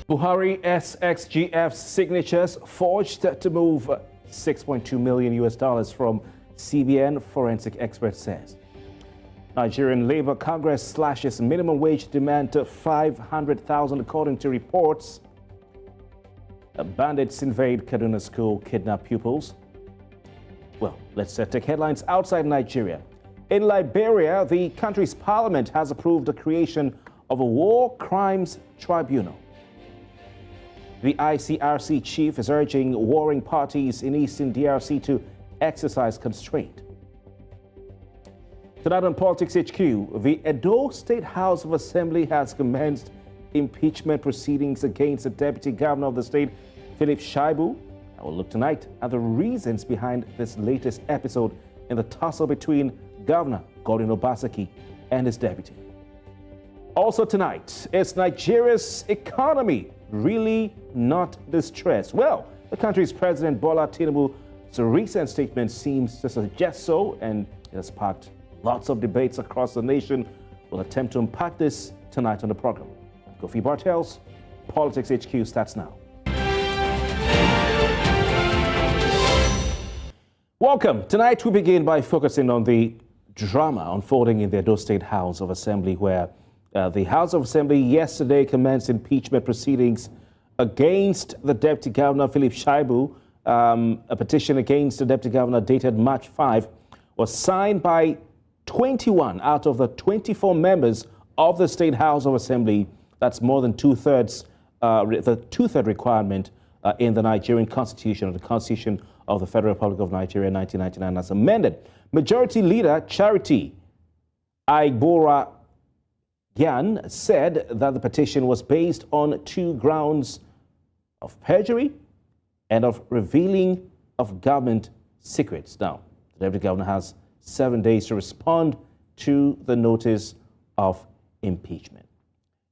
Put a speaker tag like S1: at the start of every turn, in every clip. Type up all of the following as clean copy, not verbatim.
S1: Buhari SXGF signatures forged to move $6.2 million from CBN, forensic expert says. Nigerian Labour Congress slashes minimum wage demand to $500,000 according to reports. Bandits invade Kaduna school, kidnap pupils. Well, let's take headlines outside Nigeria. In Liberia, the country's parliament has approved the creation of a war crimes tribunal. The ICRC chief is urging warring parties in eastern DRC to exercise constraint. Tonight on Politics HQ, the Edo State House of Assembly has commenced impeachment proceedings against the Deputy Governor of the state, Philip Shaibu. I will look tonight at the reasons behind this latest episode in the tussle between Governor Godwin Obaseki and his deputy. Also tonight, is Nigeria's economy really not distressed? Well, the country's President Bola Tinubu's recent statement seems to suggest so, and it has sparked lots of debates across the nation. We'll attempt to unpack this tonight on the program. Kofi Bartels, Politics HQ starts now. Welcome. Tonight we begin by focusing on the drama unfolding in the Edo State House of Assembly, where the House of Assembly yesterday commenced impeachment proceedings against the Deputy Governor Philip Shaibu. A petition against the Deputy Governor dated March 5 was signed by 21 out of the 24 members of the State House of Assembly. That's more than two-thirds, the two-third requirement in the Nigerian Constitution, or the Constitution of the Federal Republic of Nigeria, 1999, as amended. Majority Leader Charity Aigbora Gyan said that the petition was based on two grounds of perjury and of revealing of government secrets. Now, the Deputy Governor has 7 days to respond to the notice of impeachment.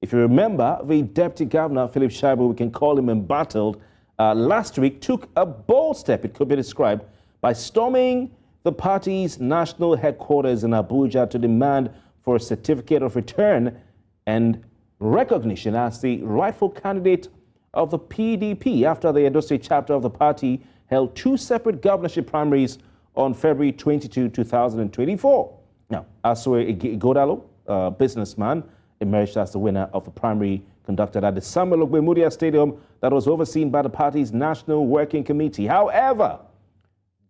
S1: If you remember, the Deputy Governor, Philip Shaibu, we can call him embattled, last week took a bold step, it could be described, by storming the party's national headquarters in Abuja to demand for a certificate of return and recognition as the rightful candidate of the PDP after the Edo State chapter of the party held two separate governorship primaries on February 22, 2024. Now, Asue Igodalo, a businessman, emerged as the winner of the primary conducted at the Samuel Ogbemudia Stadium that was overseen by the party's National Working Committee. However,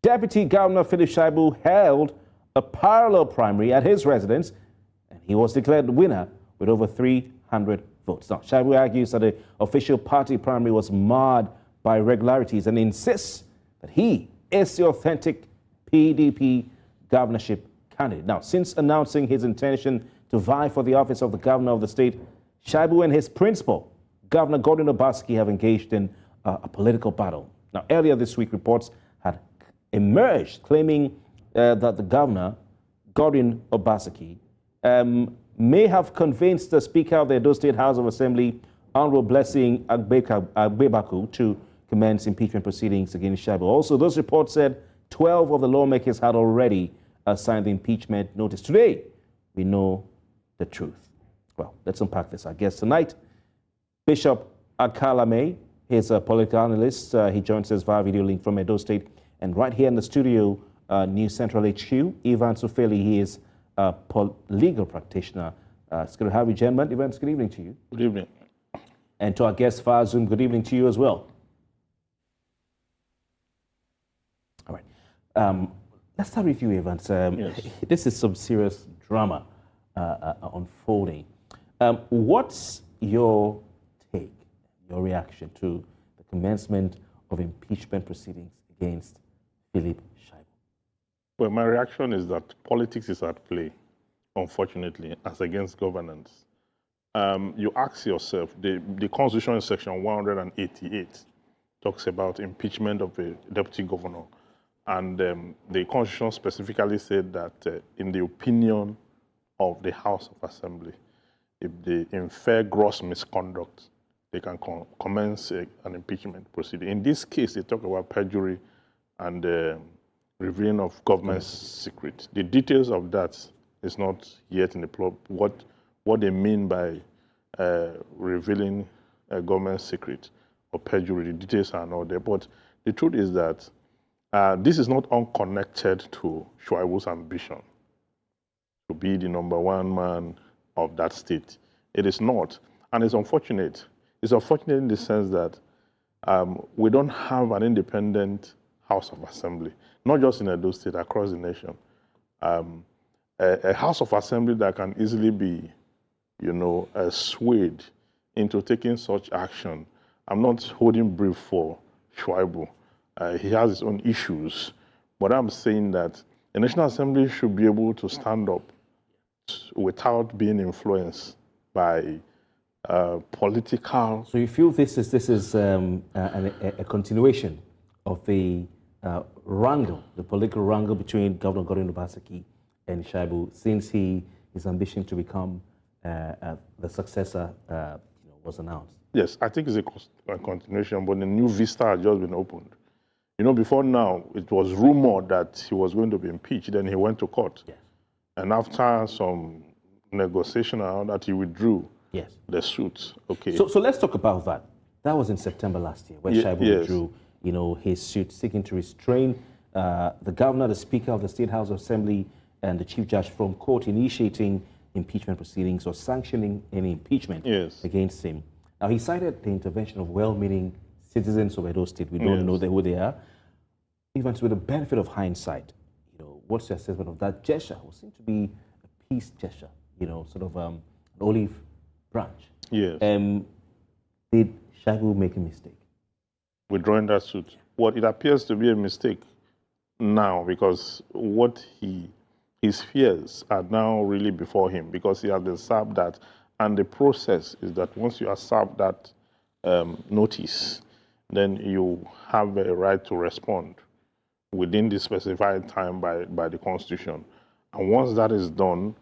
S1: Deputy Governor Philip Shaibu held a parallel primary at his residence, and he was declared the winner with over 300 votes. Now, Shaibu argues that the official party primary was marred by irregularities and insists that he is the authentic PDP governorship candidate. Now, since announcing his intention to vie for the office of the governor of the state, Shaibu and his principal, Governor Godwin Obaseki, have engaged in a political battle. Now, earlier this week, reports had emerged claiming that the governor, Godwin Obaseki, may have convinced the Speaker of the Edo State House of Assembly, Honorable Blessing Agbebaku, to commence impeachment proceedings against Shaibu. Also, those reports said 12 of the lawmakers had already signed the impeachment notice. Today, we know the truth. Well, let's unpack this. Our guest tonight, Bishop Akalame. He's a political analyst. He joins us via video link from Edo State. And right here in the studio, New Central HQ, Evans Ufeli. He is a legal practitioner. It's good to have you, gentlemen. Evans, good evening to you.
S2: Good evening.
S1: And to our guest via Zoom, good evening to you as well. All right. Let's start with you, Evans.
S2: Yes.
S1: This is some serious drama unfolding. What's your take, your reaction to the commencement of impeachment proceedings against Philip Shaibu?
S2: Well, my reaction is that politics is at play, unfortunately, as against governance. You ask yourself, the Constitution in Section 188 talks about impeachment of a deputy governor. And the Constitution specifically said that in the opinion of the House of Assembly, if they infer gross misconduct, they can commence an impeachment proceeding. In this case, they talk about perjury and revealing of government secret. The details of that is not yet in the plot. What they mean by revealing a government secret or perjury. The details are not there. But the truth is that this is not unconnected to Shaibu's ambition to be the #1 man of that state. It is not. And it's unfortunate. It's unfortunate in the sense that we don't have an independent House of Assembly, not just in Edo State, across the nation. A House of Assembly that can easily be, swayed into taking such action. I'm not holding brief for Shaibu. He has his own issues. But I'm saying that the National Assembly should be able to stand up without being influenced by political.
S1: So you feel this is a continuation of the wrangle, the political wrangle between Governor Godwin Obaseki and Shaibu, since his ambition to become the successor was announced?
S2: Yes, I think it's a continuation, but the new vista has just been opened. Before now, it was rumored that he was going to be impeached, then he went to court.
S1: Yes.
S2: And after some negotiation around that, he withdrew the suit. Okay.
S1: So let's talk about that. That was in September last year, when Shaibu withdrew, his suit seeking to restrain the governor, the speaker of the State House of Assembly, and the chief judge from court initiating impeachment proceedings or sanctioning any impeachment against him. Now, he cited the intervention of well-meaning citizens of Edo State. We don't know who they are. Even with the benefit of hindsight, what's your assessment of that gesture? It seemed to be a peace gesture, sort of an olive branch.
S2: Yes.
S1: Did Shaibu make a mistake?
S2: Withdrawing that suit. Well, it appears to be a mistake now, because his fears are now really before him, because he has been served that. And the process is that once you are served that notice, then you have a right to respond within the specified time by the Constitution. And once that is done,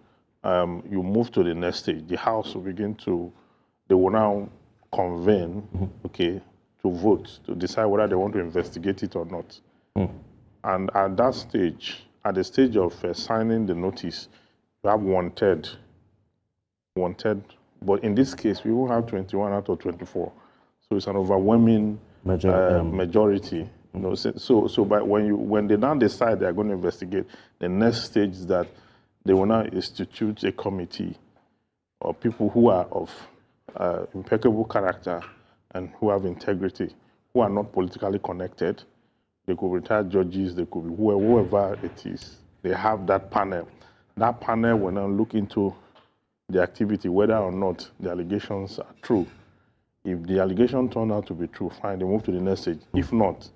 S2: you move to the next stage. The House will they will now convene, to vote, to decide whether they want to investigate it or not. And at that stage, at the stage of signing the notice, you have wanted. But in this case, we will have 21 out of 24. So it's an overwhelming majority. So when they now decide they are going to investigate, the next stage is that they will now institute a committee of people who are of impeccable character and who have integrity, who are not politically connected. They could be retired judges, they could be whoever it is. They have that panel. That panel will now look into the activity, whether or not the allegations are true. If the allegation turn out to be true, fine, they move to the next stage. If not,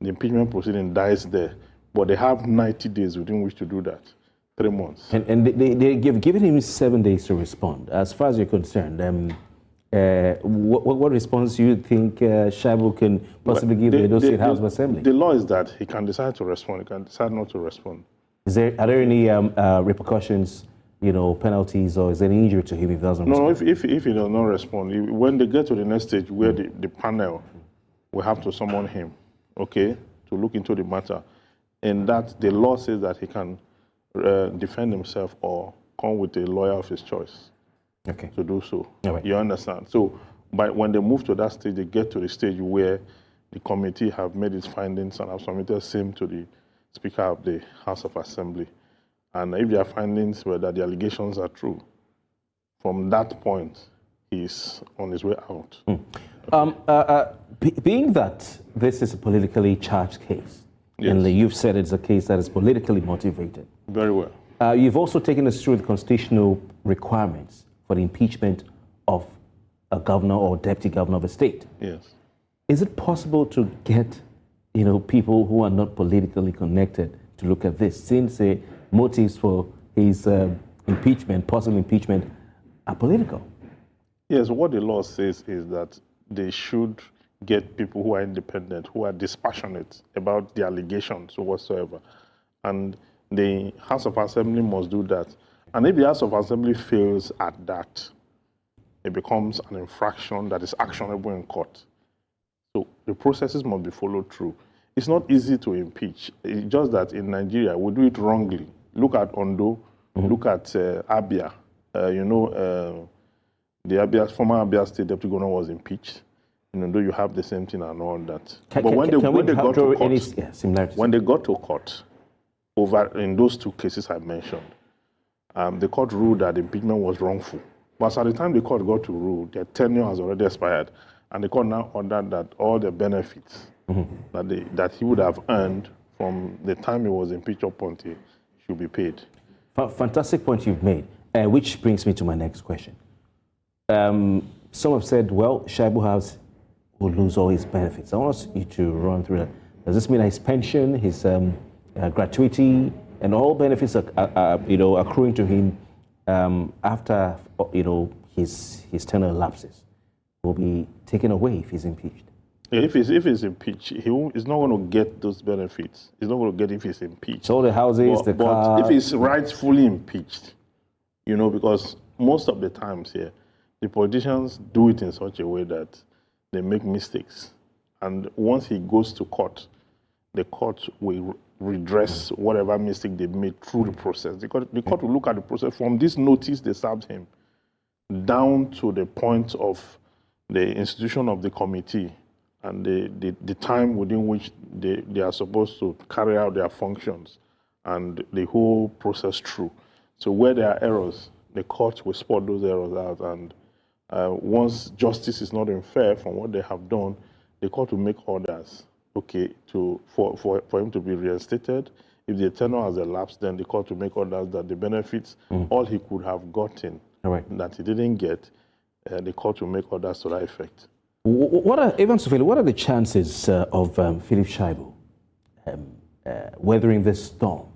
S2: the impeachment proceeding dies there. But they have 90 days within which to do that, 3 months.
S1: And they've given him 7 days to respond. As far as you're concerned, what response do you think Shaibu can possibly give the Edo State House of Assembly?
S2: The law is that he can decide to respond, he can decide not to respond.
S1: Are there any repercussions, penalties, or is there any injury to him if he doesn't respond?
S2: No, if he does not respond, when they get to the next stage where the panel will have to summon him, to look into the matter, and that the law says that he can defend himself or come with a lawyer of his choice to do so.
S1: Right.
S2: You understand? So when they move to that stage, they get to the stage where the committee have made its findings and have submitted same to the Speaker of the House of Assembly. And if their findings were that the allegations are true, from that point, he's on his way out.
S1: Being that this is a politically charged case, and you've said it's a case that is politically motivated.
S2: Very well.
S1: You've also taken us through the constitutional requirements for the impeachment of a governor or deputy governor of a state.
S2: Yes.
S1: Is it possible to get, people who are not politically connected to look at this, since the motives for his impeachment, possible impeachment, are political?
S2: Yes, what the law says is that they should get people who are independent, who are dispassionate about the allegations or whatsoever. And the House of Assembly must do that. And if the House of Assembly fails at that, it becomes an infraction that is actionable in court. So the processes must be followed through. It's not easy to impeach. It's just that in Nigeria, we do it wrongly. Look at Ondo, look at Abia, The former Abia State Deputy Governor was impeached. Though you have the same thing and all that. But when they got to court, when they got to court, over in those two cases I mentioned, the court ruled that impeachment was wrongful. But at the time the court got to rule, their tenure has already expired, and the court now ordered that all the benefits that he would have earned from the time he was impeached up until should be paid.
S1: Fantastic point you've made, which brings me to my next question. Some have said, well, Shaibu House will lose all his benefits. I want you to run through that. Does this mean that his pension, his gratuity, and all benefits are accruing to him after his tenure lapses will be taken away if he's impeached?
S2: Yeah, if he's impeached, he's not going to get those benefits. He's not going to get if he's impeached.
S1: So the houses, the car.
S2: But if he's rightfully impeached, because most of the times here, the politicians do it in such a way that they make mistakes. And once he goes to court, the court will redress whatever mistake they made through the process. The court will look at the process from this notice they served him down to the point of the institution of the committee and the time within which they are supposed to carry out their functions and the whole process through. So where there are errors, the court will spot those errors out, and once justice is not unfair from what they have done, the court will make orders, for him to be reinstated. If the tenure has elapsed, then the court will make orders that the benefits, all he could have gotten, that he didn't get, the court will make orders to that effect.
S1: What are the chances of Philip Shaibu weathering this storm?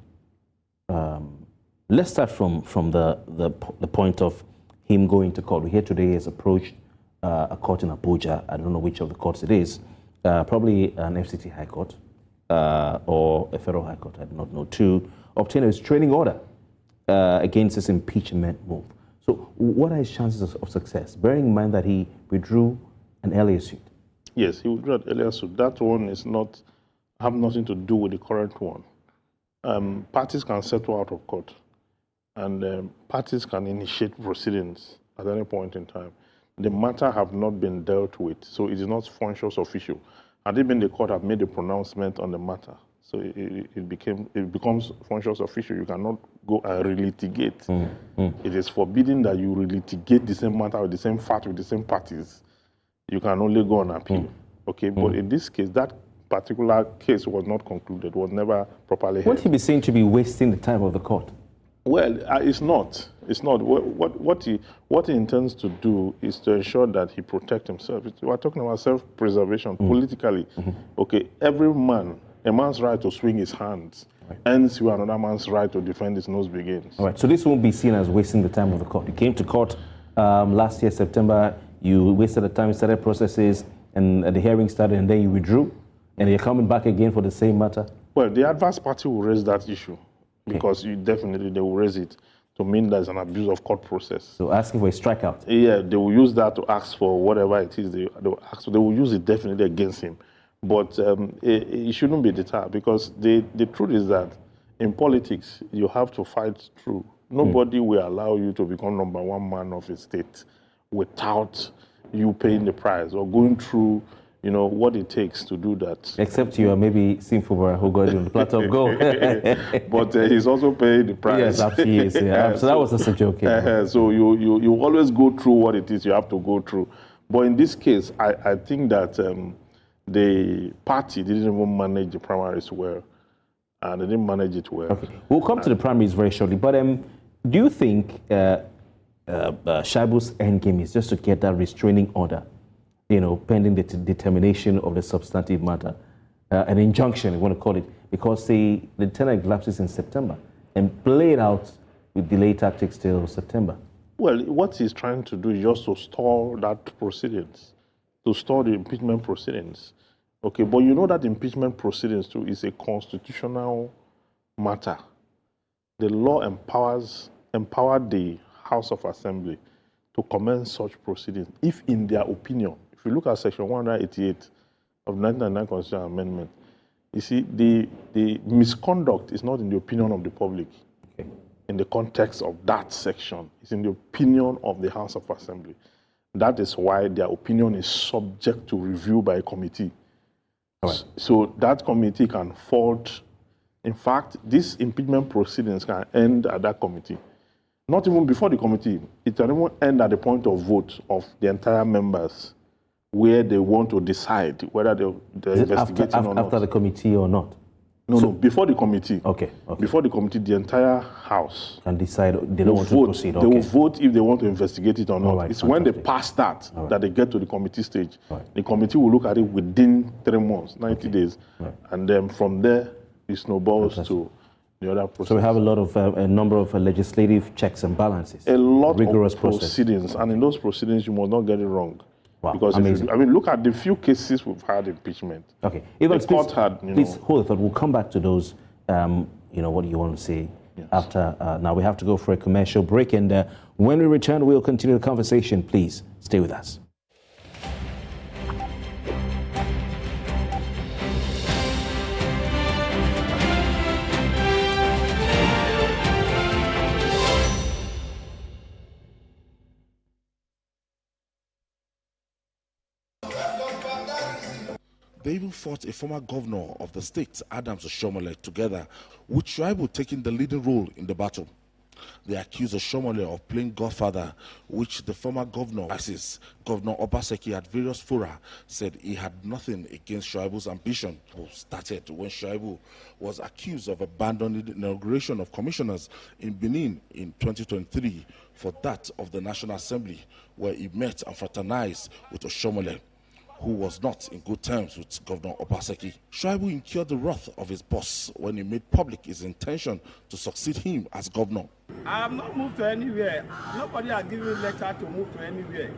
S1: Let's start from the point of him going to court. We hear today he has approached a court in Abuja. I don't know which of the courts it is. Probably an FCT High Court or a Federal High Court, I do not know, to obtain a restraining order against this impeachment move. So what are his chances of success, bearing in mind that he withdrew an earlier suit?
S2: Yes, he withdrew an earlier suit. That one have nothing to do with the current one. Parties can settle out of court, and parties can initiate proceedings at any point in time. The matter have not been dealt with, so it is not functions official. Had it been the court have made a pronouncement on the matter, so it becomes functions official. You cannot go and relitigate. It is forbidden that you relitigate the same matter with the same fact with the same parties. You can only go on appeal. But in this case, that particular case was not concluded, was never properly heard.
S1: Won't he be seen to be wasting the time of the court?
S2: Well, it's not. It's not. What he intends to do is to ensure that he protects himself. We're talking about self-preservation politically. Every man, a man's right to swing his hands ends where another man's right to defend his nose begins.
S1: All right. So this won't be seen as wasting the time of the court. You came to court last year, September. You wasted the time, you started processes, and the hearing started, and then you withdrew, and you're coming back again for the same matter?
S2: Well, the adverse party will raise that issue. Because they will raise it to mean there's an abuse of court process.
S1: So asking for a strikeout?
S2: Yeah, they will use that to ask for whatever it is they will use it definitely against him. But it shouldn't be deterred, because the truth is that in politics, you have to fight through. Nobody will allow you to become number one man of a state without you paying the price or going through what it takes to do that.
S1: Except you are maybe Simfubara who got you on the platter of gold.
S2: But he's also paying the price.
S1: Yes, absolutely. Yeah. So that was just a joke.
S2: So you always go through what it is you have to go through. But in this case, I think that the party didn't even manage the primaries well. And they didn't manage it well.
S1: Okay. We'll come to the primaries very shortly. But do you think Shaibu's endgame is just to get that restraining order, pending the determination of the substantive matter, an injunction, you want to call it, because the tenure elapses in September, and play it out with delay tactics till September?
S2: Well, what he's trying to do is just to stall that proceedings, to stall the impeachment proceedings. But that impeachment proceedings too is a constitutional matter. The law empowered the House of Assembly to commence such proceedings if, in their opinion, if you look at Section 188 of the 1999 Constitutional Amendment, you see, the misconduct is not in the opinion of the public. In in the context of that section. It's in the opinion of the House of Assembly. That is why their opinion is subject to review by a committee. Right. So that committee can fault. In fact, these impeachment proceedings can end at that committee. Not even before the committee. It can even end at the point of vote of the entire members, where they want to decide whether they're investigating or not.
S1: After the committee or not?
S2: No, before the committee.
S1: Okay.
S2: Before the committee, the entire House
S1: can decide they don't want to proceed.
S2: They will vote if they want to investigate it or not.
S1: Right,
S2: it's
S1: fantastic.
S2: when they pass that that they get to the committee stage. Right. The committee will look at it within 3 months, 90 days. Right. And then from there, it snowballs to the other process.
S1: So we have a number of legislative checks and balances.
S2: A lot
S1: rigorous
S2: of proceedings. And in those proceedings, you must not get it wrong.
S1: Wow,
S2: because look at the few cases we've had impeachment.
S1: Okay, even
S2: the court had,
S1: please hold it. We'll come back to those. What you want to say after. Now we have to go for a commercial break, and when we return, we'll continue the conversation. Please stay with us.
S3: They even fought a former governor of the state, Adams Oshomole, together, with Shaibu taking the leading role in the battle. They accused Oshomole of playing godfather, which the former governor, Governor Obaseki, at various fora said he had nothing against Shaibu's ambition. It started when Shaibu was accused of abandoning the inauguration of commissioners in Benin in 2023 for that of the National Assembly, where he met and fraternized with Oshomole, who was not in good terms with Governor Obaseki. Shaibu incurred the wrath of his boss when he made public his intention to succeed him as governor.
S4: I have not moved to anywhere. Nobody has given me letter to move to anywhere.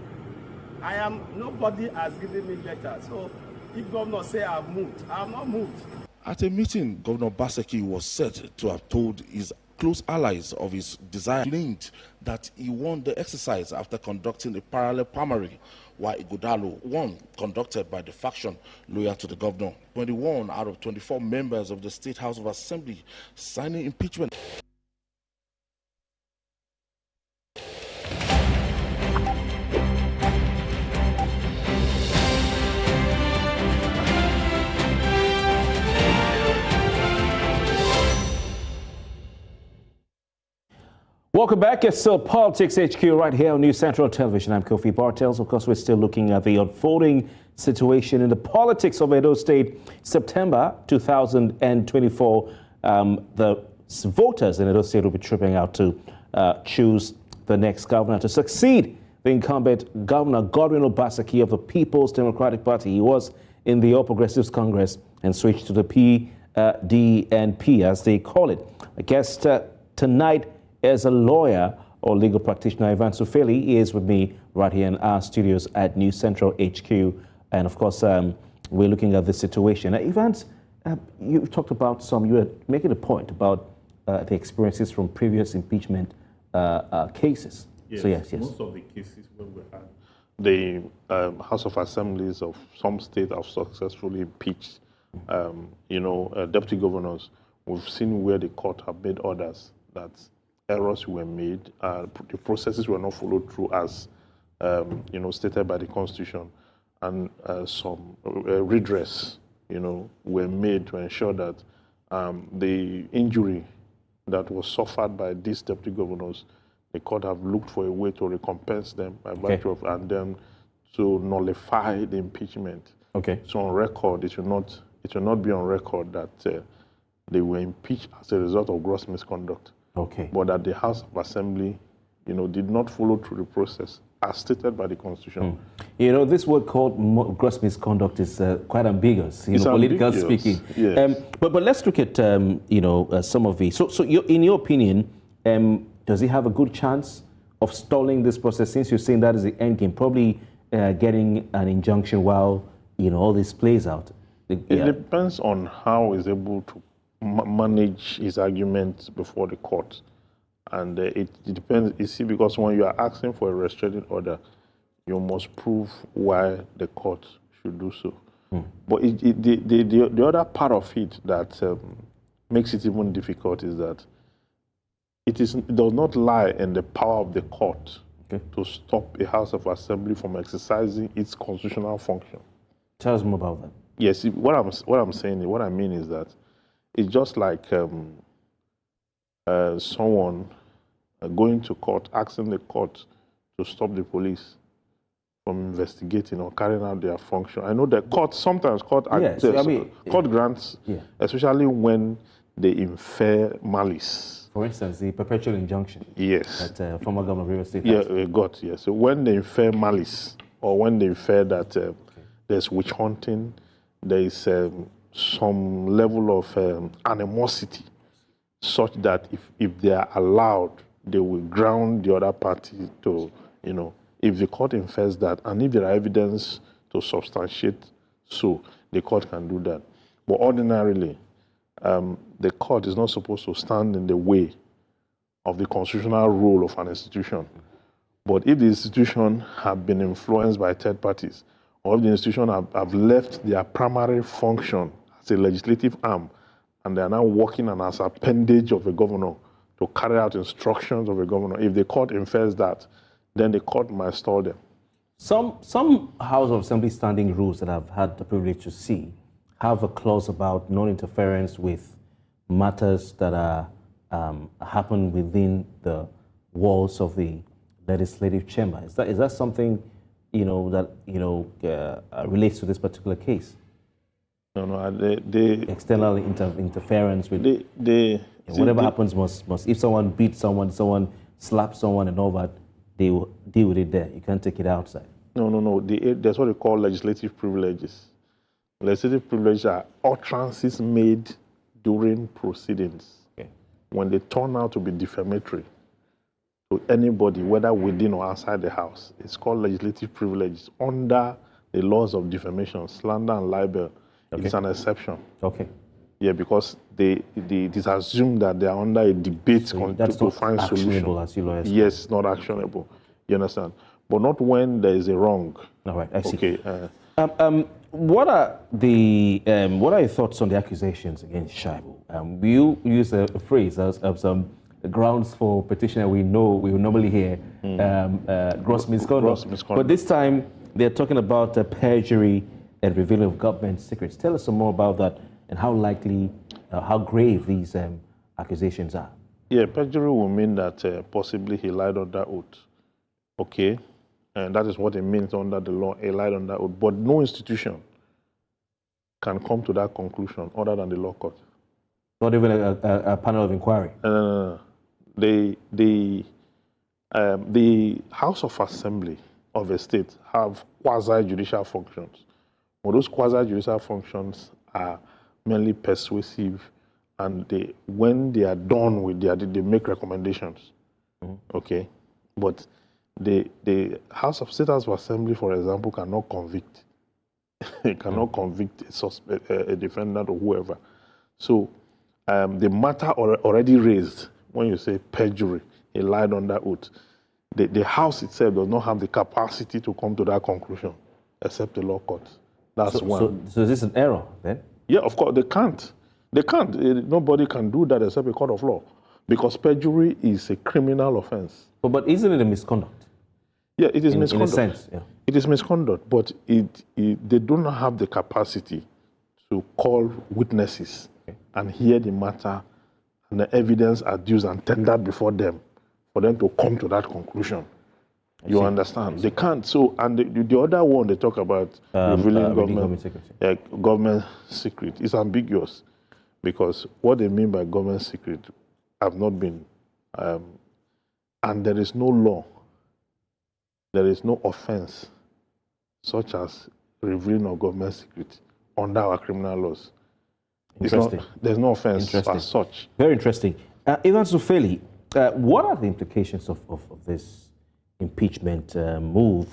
S4: Nobody has given me letter. So if governor say I have moved, I have not moved.
S3: At a meeting, Governor Obaseki was said to have told his close allies of his desire, claimed that he won the exercise after conducting a parallel primary, while Ighodalo won, conducted by the faction loyal to the governor. 21 out of 24 members of the State House of Assembly signing impeachment.
S1: Welcome back. It's still Politics HQ right here on News Central Television. I'm Kofi Bartels. Of course, we're still looking at the unfolding situation in the politics of Edo State. September 2024, the voters in Edo State will be tripping out to choose the next governor to succeed the incumbent Governor Godwin Obaseki of the People's Democratic Party. He was in the All Progressives Congress and switched to the PDNP, as they call it. My guest tonight is a lawyer or legal practitioner. Ivan Ufeli is with me right here in our studios at News Central HQ. And of course, we're looking at this situation. Ivan, you talked about you were making a point about the experiences from previous impeachment cases.
S2: Yes,
S1: so yes.
S2: Most of the cases where we had the House of Assemblies of some states have successfully impeached, deputy governors. We've seen where the court have made orders that errors were made, the processes were not followed through as, stated by the Constitution, and some redress, were made to ensure that the injury that was suffered by these deputy governors, the court have looked for a way to recompense them by virtue of, and then to nullify the impeachment.
S1: Okay.
S2: So on record, it should not be on record that they were impeached as a result of gross misconduct.
S1: Okay.
S2: But that the House of Assembly, did not follow through the process as stated by the Constitution.
S1: This word called gross misconduct is quite ambiguous,
S2: It's
S1: politically
S2: ambiguous,
S1: speaking.
S2: Yes.
S1: But let's look at, some of these. So in your opinion, does he have a good chance of stalling this process, since you're saying that is the end game, probably getting an injunction while, all this plays out?
S2: It depends on how he's able to manage his arguments before the court. And it depends, because when you are asking for a restraining order, you must prove why the court should do so. But the other part of it that makes it even difficult is that It does not lie in the power of the court
S1: Okay.
S2: to stop a House of Assembly from exercising its constitutional function.
S1: Tell us more about that.
S2: Yes, what I mean is that it's just like someone going to court, asking the court to stop the police from investigating or carrying out their function. I know that sometimes court
S1: Yes,
S2: court grants,
S1: yeah.
S2: especially when they infer malice.
S1: For instance, the perpetual injunction
S2: Yes.
S1: that former Governor of Edo State
S2: Yeah,
S1: has.
S2: yes. So when they infer malice, or when they infer that there's witch hunting, there is some level of animosity, such that if they are allowed, they will ground the other party to, if the court infers that, and if there are evidence to substantiate so, the court can do that. But ordinarily, the court is not supposed to stand in the way of the constitutional role of an institution. But if the institution have been influenced by third parties, or if the institution have left their primary function as a legislative arm, and they are now working as appendage of a governor to carry out instructions of a governor, if the court infers that, then the court might stall them.
S1: Some House of Assembly standing rules that I've had the privilege to see have a clause about non-interference with matters that are happen within the walls of the legislative chamber. Is that something that relates to this particular case?
S2: No, they
S1: External interference with whatever happens must. If someone beats someone slaps someone and all that, they will deal with it there. You can't take it outside.
S2: No. That's what they call legislative privileges. Legislative privileges are utterances made during proceedings.
S1: Okay.
S2: When they turn out to be defamatory to anybody, whether within or outside the House. It's called legislative privileges under the laws of defamation, slander, and libel.
S1: Okay.
S2: It's an exception.
S1: Okay.
S2: Yeah, because it is assumed that they are under a debate to find solution.
S1: As you lawyers.
S2: Yes, it's not actionable. You understand? But not when there is a wrong.
S1: All right, I see.
S2: Okay.
S1: What are your thoughts on the accusations against Shaibu? You use a phrase as some grounds for petitioner we normally hear gross misconduct. But this time they're talking about perjury and revealing of government secrets. Tell us some more about that and how likely, how grave these accusations are.
S2: Yeah, perjury will mean that possibly he lied under oath. Okay, and that is what it means under the law. He lied under oath, but no institution can come to that conclusion other than the law court.
S1: Not even a panel of inquiry.
S2: The House of Assembly of a state have quasi-judicial functions. But those quasi-judicial functions are mainly persuasive, and when they are done with they make recommendations. Mm-hmm. Okay, but the State House of Assembly, for example, cannot convict. It cannot convict a suspect, a defendant, or whoever. So the matter already raised, when you say perjury, he lied under oath, the House itself does not have the capacity to come to that conclusion, except the law court. That's one.
S1: So is this an error then?
S2: Yeah, of course, they can't. They can't. Nobody can do that except a court of law, because perjury is a criminal offense.
S1: But isn't it a misconduct?
S2: Yeah, it is misconduct.
S1: In a sense, yeah.
S2: It is misconduct, but they do not have the capacity to call witnesses and hear the matter and the evidence adduced and tendered before them for them to come to that conclusion. You understand? They can't. So, and the other one they talk about revealing government secret is ambiguous, because what they mean by government secret have not been, and there is no law, there is no offense such as revealing of government secret under our criminal laws.
S1: Interesting.
S2: There's no offense as such.
S1: Very interesting. Evans Ufeli, what are the implications of this impeachment move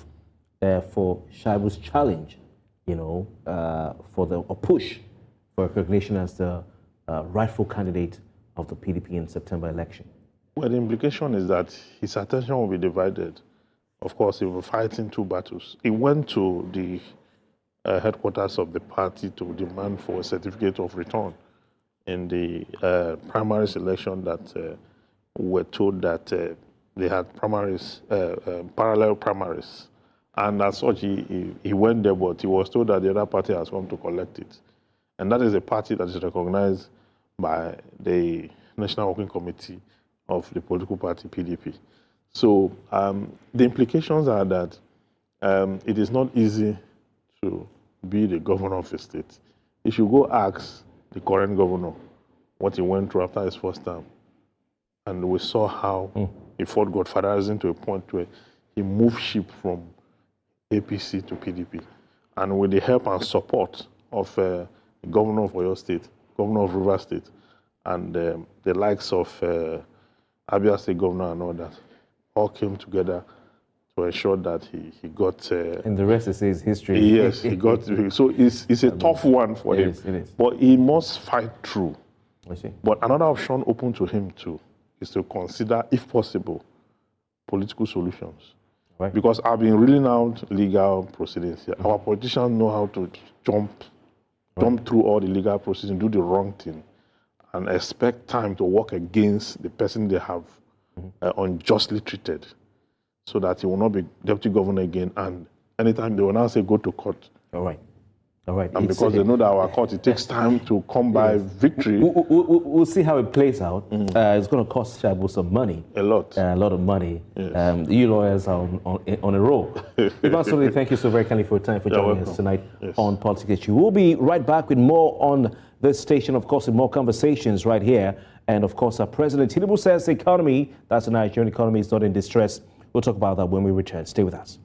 S1: for Shaibu's challenge, for a push for recognition as the rightful candidate of the PDP in September election?
S2: Well, the implication is that his attention will be divided. Of course, he will be fighting two battles. He went to the headquarters of the party to demand for a certificate of return in the primaries election that were told that they had primaries, parallel primaries. And as such, he went there, but he was told that the other party has come to collect it. And that is a party that is recognized by the National Working Committee of the political party, PDP. So the implications are that it is not easy to be the governor of a state. If you go ask the current governor what he went through after his first term, and we saw how he fought godfatherism to a point where he moved ship from APC to PDP. And with the help and support of the governor of Oyo State, governor of River State, and the likes of Abia State governor and all that, all came together to ensure that he got...
S1: and the rest is history.
S2: Yes, he got... So it's a tough one for him.
S1: It is.
S2: But he must fight through.
S1: I see.
S2: But another option open to him too is to consider, if possible, political solutions.
S1: Right.
S2: Because I've been reeling out legal proceedings here. Our politicians know how to jump through all the legal proceedings, do the wrong thing, and expect time to work against the person they have unjustly treated, so that he will not be deputy governor again. And anytime they will now say go to court.
S1: All right. All right.
S2: And because they know that our court, it takes time to come by victory.
S1: We'll see how it plays out. It's going to cost Shaibu some money.
S2: A lot
S1: of money.
S2: Yes.
S1: You lawyers are on a roll. Eventually, thank you so very kindly for your time, for joining us tonight on Politics HQ. We'll be right back with more on this station, of course, with more conversations right here. And of course, our President Tinubu says the economy, that's the Nigerian economy, is not in distress. We'll talk about that when we return. Stay with us.